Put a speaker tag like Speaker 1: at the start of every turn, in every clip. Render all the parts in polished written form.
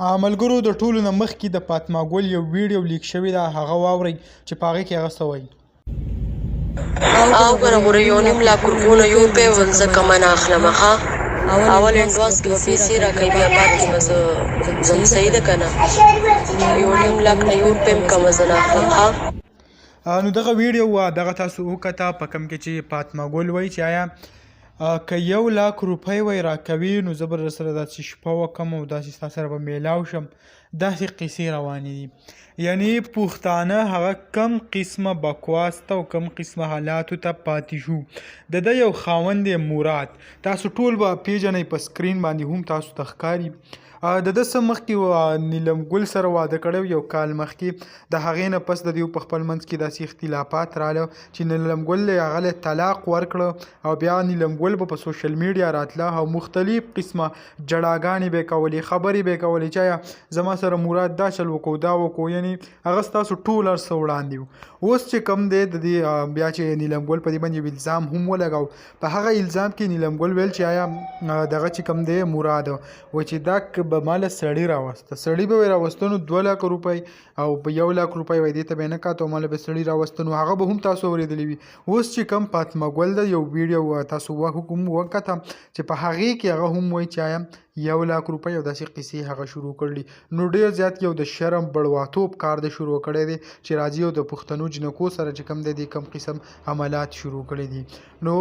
Speaker 1: ملګرو د ټولو نه مخکې د فاطمه ګل یو ویډیو لیک شوی ده، هغه واورئ چې په هغې کې هغه څه وایي.
Speaker 2: ګوره یو نیم لاک روپونه یو پیون زه کمن اخلم ښه اول انډواس کې به پیسې راکوي بیا بعد کې به زه ځم صحیح ده که نه یو نیم لاک نه یو روپۍ هم کمه زه نه اخلم ښه.
Speaker 1: نو دغه ویډیو دغه تاسو وکته په کوم کې چې فاطمه ګل وایي چې آیا که 1 لاک روپۍ وی راکوي نو زه به درسره داسې شپه وکړم او داسې ستا سره به میلاو شم، داسې قیسې روانې دي. یعنی پښتانه هغه کم قسمه بکواس ته او کم قسمه حالاتو ته پاتې شو. د ده یو خاوند دی مراد، تاسو ټول به پیژنئ، په سکرین باندې هم تاسو ته ښکاري. د ده څه مخکې نیلم ګل سره واده کړی، یو کال مخکې. د هغې نه پس د دوی په خپل منځ کې داسې اختلافات راغله چې نیلم ګل هغه له طلاق ورکړه او بیا نیلم ګل به په سوشل میډیا راتله او مختلف قسمه جړاګانې به یې کولې، خبرې به یې کولې چې آیا زما سره مراد دا چل وکړو دا وکړو، یعنې هغه ستاسو ټول هر څه وړاندې و. اوس چې کوم دی د دې بیا چې نیلم ګل په دې باندې یو الزام هم ولګاو، په هغه الزام کې نیلم ګل ویل چې آیا دغه چې کوم دی مراد و چې دا به ماله سړي راوسته، سړي به یې راوسته نو 2 لاک روپۍ او په 1 لاک روپۍ وایي دې ته به یې نه کاته او ماله به سړي راوسته، نو هغه به هم تاسو اورېدلی وي. اوس چې کوم فاطمه ګل ده یو ویډیو تاسو هم وکته چې په هغې کې هغه هم وایي چې آیا 1 لاک روپۍ او داسې قیسې هغه شروع کړلي. نو ډېر زیات یو د شرم بړواتوب کار د شروع کړی دی چې راځي او د پښتنو جنکو سره چې کوم دی د کم قسم عملات شروع کړي دي. نو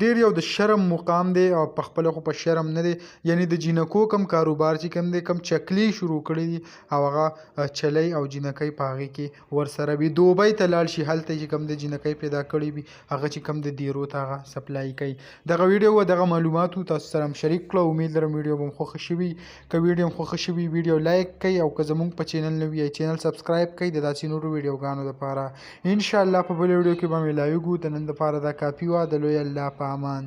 Speaker 1: ډېر یو د شرم مقام دی او په خپله خو په شرم نه دی، یعنې د جنکو کم کاروبار چې کوم دی کم چکلي شروع کړي دي او هغه چلی او جنکۍ په هغې کې ورسره وي. دوبۍ ته لاړ شي، هلته چې کوم د جنکۍ پیدا کړي وي هغه چې کوم د دیرو ته هغه سپلای کوي. دغه ویډیو و دغه معلوماتو تاسو سره هم شریک کړه. امید لرم ویډیو به خوښه شوي. که ویډیو هم خوښه شوي ویډیو لایک کړئ او که زموږ په چینل نه وي چینل سبسکرایب کړئ د داسې نورو ویډیوګانو دپاره. انشاءالله په بل ویډیو کې به مې لایو. د نن دپاره دا کافي وه. د لوی الله په امان.